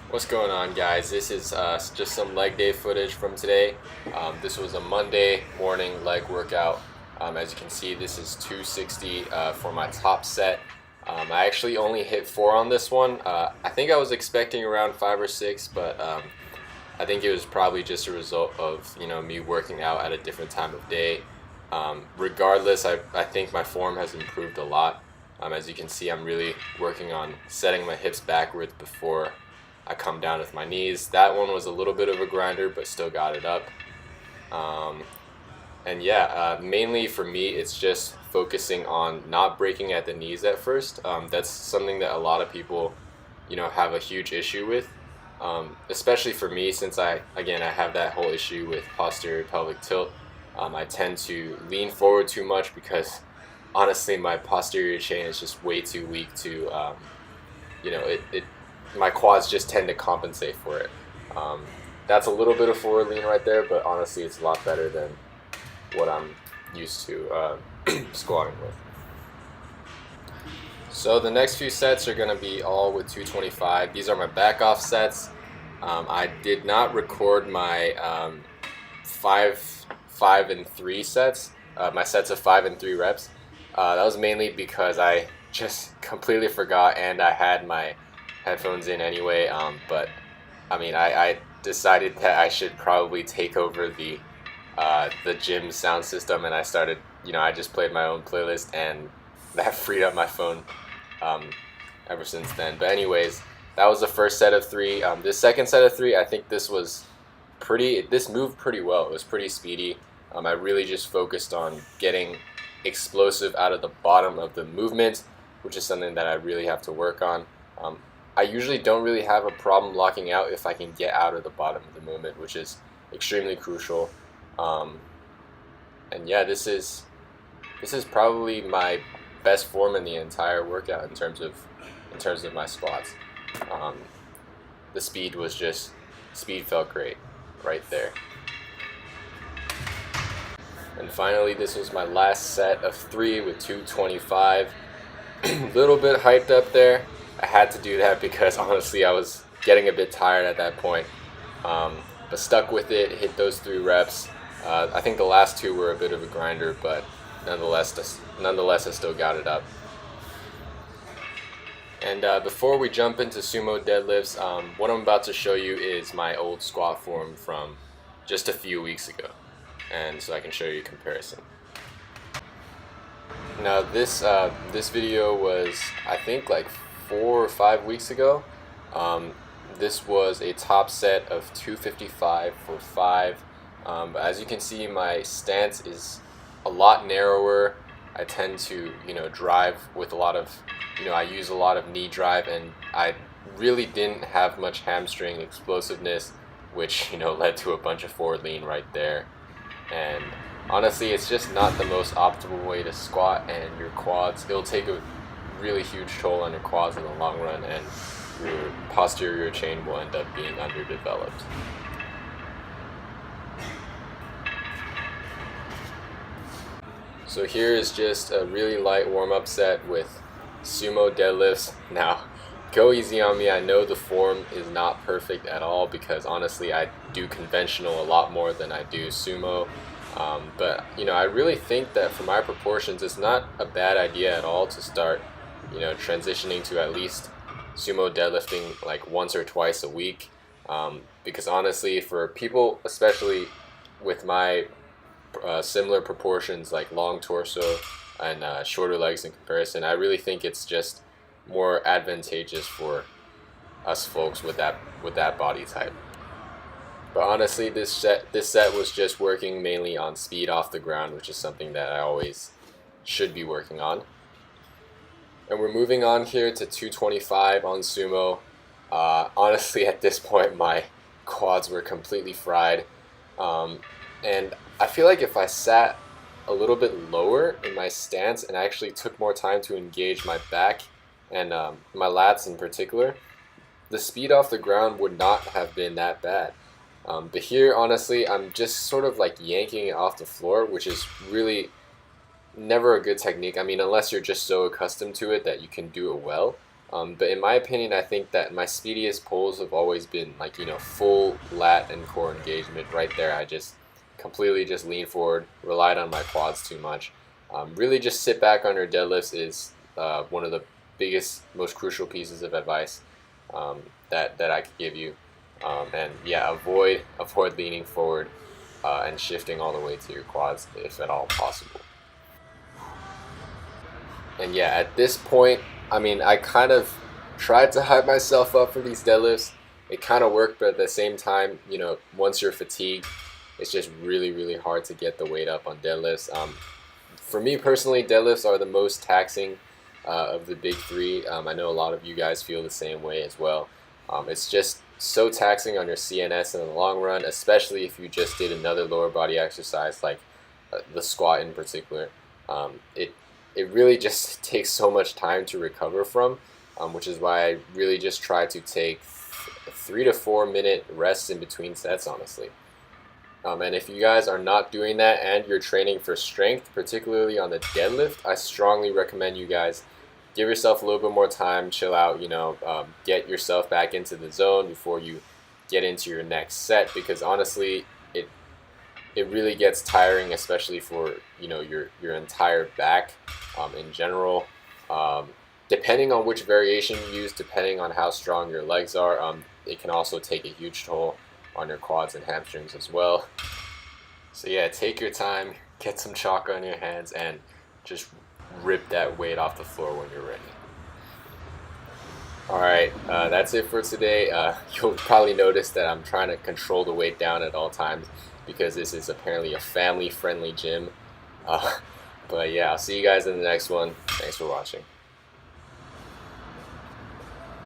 What's going on, guys? This is just some leg day footage from today. This was a Monday morning leg workout. As you can see, this is 260 for my top set. I actually only hit 4 on this one. I think I was expecting around 5 or 6, but I think it was probably just a result of me working out at a different time of day. Regardless, I think my form has improved a lot. As you can see, I'm really working on setting my hips backwards before I come down with my knees. That one was a little bit of a grinder, but still got it up. And yeah, mainly for me, it's just focusing on not breaking at the knees at first. That's something that a lot of people, have a huge issue with. Especially for me, since I have that whole issue with posterior pelvic tilt. I tend to lean forward too much because honestly, my posterior chain is just way too weak to, my quads just tend to compensate for it. That's a little bit of forward lean right there, but honestly, it's a lot better than what I'm used to squatting with. So the next few sets are going to be all with 225. These are my back off sets. I did not record my 5 and 3 sets, my sets of 5 and 3 reps. That was mainly because I just completely forgot, and I had my headphones in anyway. But I mean, I decided that I should probably take over the gym sound system, and I started, I just played my own playlist, and that freed up my phone ever since then. But anyways, that was the first set of 3. This second set of 3, I think this moved pretty well. It was pretty speedy. I really just focused on getting explosive out of the bottom of the movement, which is something that I really have to work on. I usually don't really have a problem locking out if I can get out of the bottom of the movement, which is extremely crucial. And yeah, this is probably my best form in the entire workout in terms of my squats. The speed felt great right there. And finally, this was my last set of 3 with 225. Little bit hyped up there. I had to do that because honestly I was getting a bit tired at that point. But stuck with it, hit those 3 reps. I think the last 2 were a bit of a grinder, but nonetheless I still got it up. And before we jump into sumo deadlifts, what I'm about to show you is my old squat form from just a few weeks ago, and so I can show you a comparison. Now this video was, I think, like 4 or 5 weeks ago. This was a top set of 255 for 5. But as you can see, my stance is a lot narrower. I tend to, drive with a lot of, I use a lot of knee drive, and I really didn't have much hamstring explosiveness, which, led to a bunch of forward lean right there. And honestly, it's just not the most optimal way to squat, and your quads, it'll take a really huge toll on your quads in the long run, and your posterior chain will end up being underdeveloped. So here is just a really light warm-up set with sumo deadlifts. Now, go easy on me. I know the form is not perfect at all because honestly I do conventional a lot more than I do sumo. But I really think that for my proportions, it's not a bad idea at all to start, transitioning to at least sumo deadlifting like once or twice a week. Because honestly, for people, especially with my similar proportions, like long torso and shorter legs in comparison, I really think it's just more advantageous for us folks with that body type. But honestly, this set was just working mainly on speed off the ground, which is something that I always should be working on. And we're moving on here to 225 on sumo. Honestly, at this point, my quads were completely fried. And I feel like if I sat a little bit lower in my stance and actually took more time to engage my back and my lats in particular, the speed off the ground would not have been that bad. But here, honestly, I'm just sort of like yanking it off the floor, which is really never a good technique. I mean, unless you're just so accustomed to it that you can do it well. But in my opinion, I think that my speediest pulls have always been like, full lat and core engagement right there. I just completely just lean forward, relied on my quads too much. Really just sit back on your deadlifts is one of the biggest, most crucial pieces of advice that I could give you. And yeah, avoid leaning forward and shifting all the way to your quads if at all possible. And yeah, at this point, I mean, I kind of tried to hype myself up for these deadlifts. It kind of worked, but at the same time, once you're fatigued, it's just really, really hard to get the weight up on deadlifts. For me personally, deadlifts are the most taxing of the big three. I know a lot of you guys feel the same way as well. It's just so taxing on your CNS in the long run, especially if you just did another lower body exercise like the squat in particular. It really just takes so much time to recover from, which is why I really just try to take 3 to 4 minute rests in between sets, honestly. And if you guys are not doing that and you're training for strength, particularly on the deadlift, I strongly recommend you guys give yourself a little bit more time, chill out, get yourself back into the zone before you get into your next set, because honestly, it really gets tiring, especially for your entire back in general. Depending on which variation you use, depending on how strong your legs are, it can also take a huge toll on your quads and hamstrings as well. So yeah, take your time, get some chalk on your hands, and just rip that weight off the floor when you're ready. Alright, that's it for today. You'll probably notice that I'm trying to control the weight down at all times because this is apparently a family-friendly gym. But yeah, I'll see you guys in the next one. Thanks for watching.